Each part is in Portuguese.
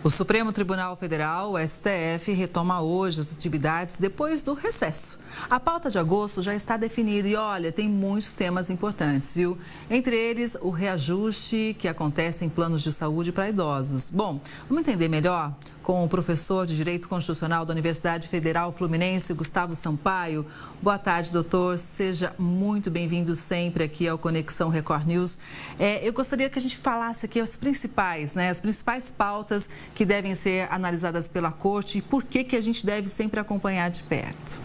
O Supremo Tribunal Federal, o STF, retoma hoje as atividades depois do recesso. A pauta de agosto já está definida e, olha, tem muitos temas importantes, viu? Entre eles, o reajuste que acontece em planos de saúde para idosos. Bom, vamos entender melhor com o professor de Direito Constitucional da Universidade Federal Fluminense, Gustavo Sampaio. Boa tarde, doutor. Seja muito bem-vindo sempre aqui ao Conexão Record News. Eu gostaria que a gente falasse aqui as principais pautas que devem ser analisadas pela Corte e por que a gente deve sempre acompanhar de perto.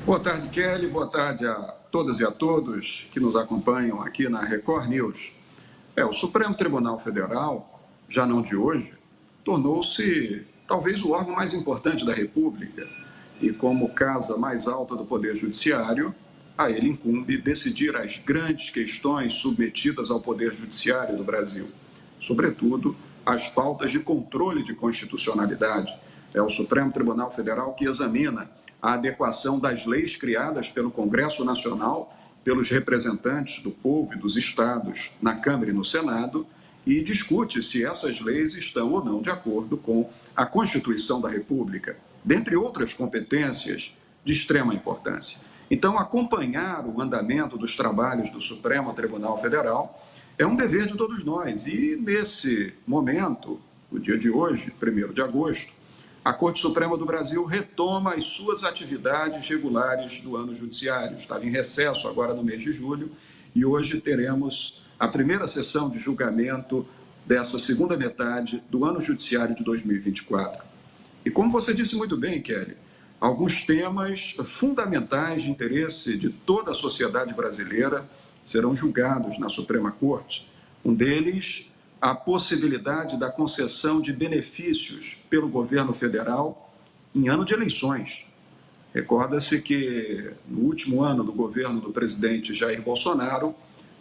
Boa tarde, Kelly. Boa tarde a todas e a todos que nos acompanham aqui na Record News. O Supremo Tribunal Federal, já não de hoje, tornou-se talvez o órgão mais importante da República e, como casa mais alta do Poder Judiciário, a ele incumbe decidir as grandes questões submetidas ao Poder Judiciário do Brasil, sobretudo as pautas de controle de constitucionalidade. É o Supremo Tribunal Federal que examina a adequação das leis criadas pelo Congresso Nacional, pelos representantes do povo e dos estados na Câmara e no Senado, e discute se essas leis estão ou não de acordo com a Constituição da República, dentre outras competências de extrema importância. Então, acompanhar o andamento dos trabalhos do Supremo Tribunal Federal é um dever de todos nós. E, nesse momento, no dia de hoje, 1º de agosto, a Corte Suprema do Brasil retoma as suas atividades regulares do ano judiciário. Estava em recesso agora no mês de julho e hoje teremos a primeira sessão de julgamento dessa segunda metade do ano judiciário de 2024. E como você disse muito bem, Kelly, alguns temas fundamentais de interesse de toda a sociedade brasileira serão julgados na Suprema Corte. Um deles, a possibilidade da concessão de benefícios pelo governo federal em ano de eleições. Recorda-se que no último ano do governo do presidente Jair Bolsonaro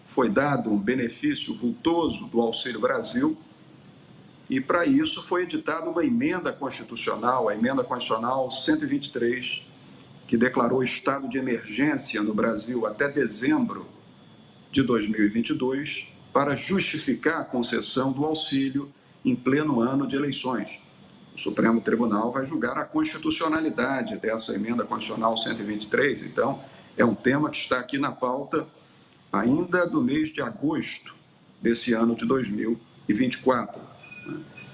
foi dado um benefício vultoso do Auxílio Brasil e, para isso, foi editada uma emenda constitucional, a Emenda Constitucional 123, que declarou estado de emergência no Brasil até dezembro de 2022, para justificar a concessão do auxílio em pleno ano de eleições. O Supremo Tribunal vai julgar a constitucionalidade dessa Emenda Constitucional 123. Então, é um tema que está aqui na pauta ainda do mês de agosto desse ano de 2024.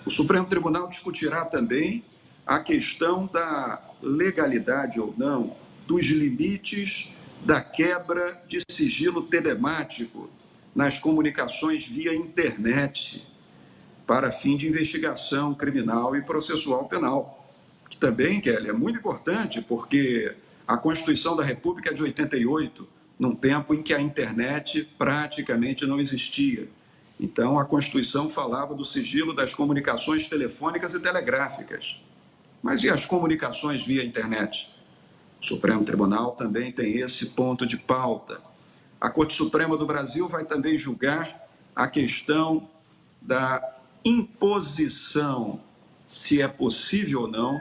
O Supremo Tribunal discutirá também a questão da legalidade ou não dos limites da quebra de sigilo telemático nas comunicações via internet para fim de investigação criminal e processual penal, que também, Kelly, é muito importante porque a Constituição da República é de 88, num tempo em que a internet praticamente não existia. Então, a Constituição falava do sigilo das comunicações telefônicas e telegráficas. Mas e as comunicações via internet? O Supremo Tribunal também tem esse ponto de pauta. A Corte Suprema do Brasil vai também julgar a questão da imposição, se é possível ou não,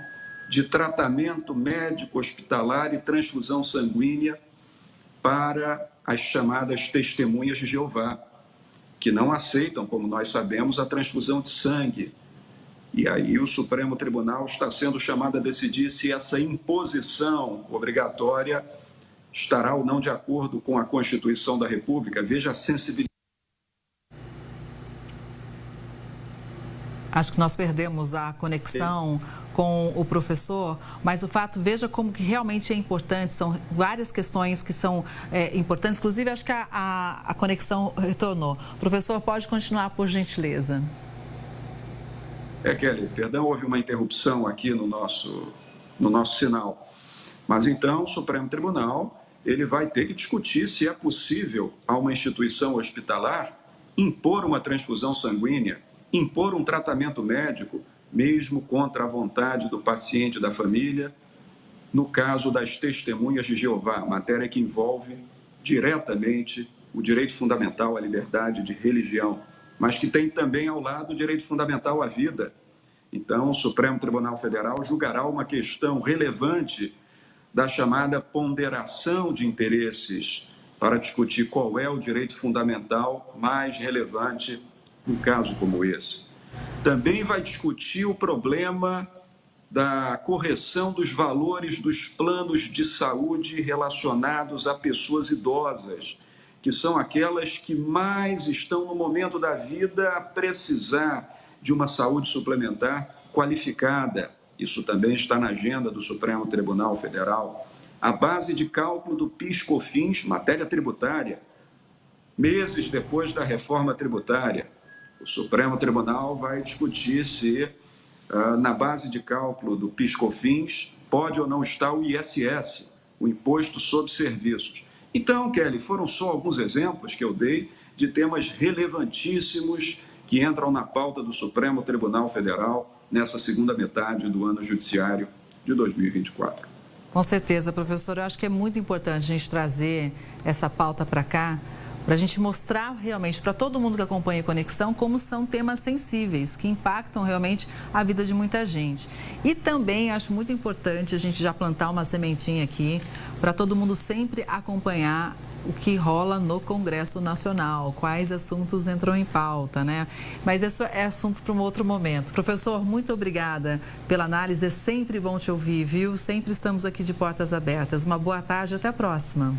de tratamento médico hospitalar e transfusão sanguínea para as chamadas testemunhas de Jeová, que não aceitam, como nós sabemos, a transfusão de sangue. E aí o Supremo Tribunal está sendo chamado a decidir se essa imposição obrigatória estará ou não de acordo com a Constituição da República. Veja a sensibilidade. Acho que nós perdemos a conexão com o professor, mas o fato, veja como que realmente é importante, são várias questões que são importantes, inclusive acho que a conexão retornou. Professor, pode continuar, por gentileza. Kelly, perdão, houve uma interrupção aqui no nosso sinal. Mas então o Supremo Tribunal ele vai ter que discutir se é possível a uma instituição hospitalar impor uma transfusão sanguínea, impor um tratamento médico, mesmo contra a vontade do paciente e da família, no caso das testemunhas de Jeová, matéria que envolve diretamente o direito fundamental à liberdade de religião, mas que tem também ao lado o direito fundamental à vida. Então, o Supremo Tribunal Federal julgará uma questão relevante da chamada ponderação de interesses para discutir qual é o direito fundamental mais relevante num caso como esse. Também vai discutir o problema da correção dos valores dos planos de saúde relacionados a pessoas idosas, que são aquelas que mais estão no momento da vida a precisar de uma saúde suplementar qualificada. Isso também está na agenda do Supremo Tribunal Federal. A base de cálculo do PIS/COFINS, matéria tributária, meses depois da reforma tributária, o Supremo Tribunal vai discutir se na base de cálculo do PIS/COFINS pode ou não estar o ISS, o Imposto sobre Serviços. Então, Kelly, foram só alguns exemplos que eu dei de temas relevantíssimos que entram na pauta do Supremo Tribunal Federal nessa segunda metade do ano judiciário de 2024. Com certeza, professor. Eu acho que é muito importante a gente trazer essa pauta para cá, para a gente mostrar realmente para todo mundo que acompanha a Conexão como são temas sensíveis, que impactam realmente a vida de muita gente. E também acho muito importante a gente já plantar uma sementinha aqui, para todo mundo sempre acompanhar o que rola no Congresso Nacional, quais assuntos entram em pauta, né? Mas isso é assunto para um outro momento. Professor, muito obrigada pela análise, é sempre bom te ouvir, viu? Sempre estamos aqui de portas abertas. Uma boa tarde, até a próxima.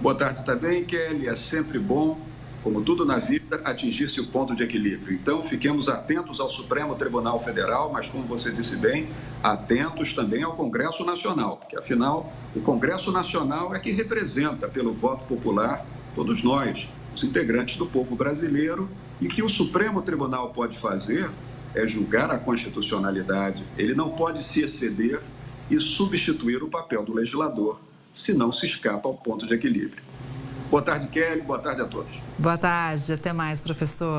Boa tarde também, Kelly. É sempre bom, como tudo na vida, atingir-se o ponto de equilíbrio. Então, fiquemos atentos ao Supremo Tribunal Federal, mas, como você disse bem, atentos também ao Congresso Nacional, porque, afinal, o Congresso Nacional é que representa, pelo voto popular, todos nós, os integrantes do povo brasileiro, e que o Supremo Tribunal pode fazer é julgar a constitucionalidade. Ele não pode se exceder e substituir o papel do legislador, se não se escapa ao ponto de equilíbrio. Boa tarde, Kelly. Boa tarde a todos. Boa tarde. Até mais, professor.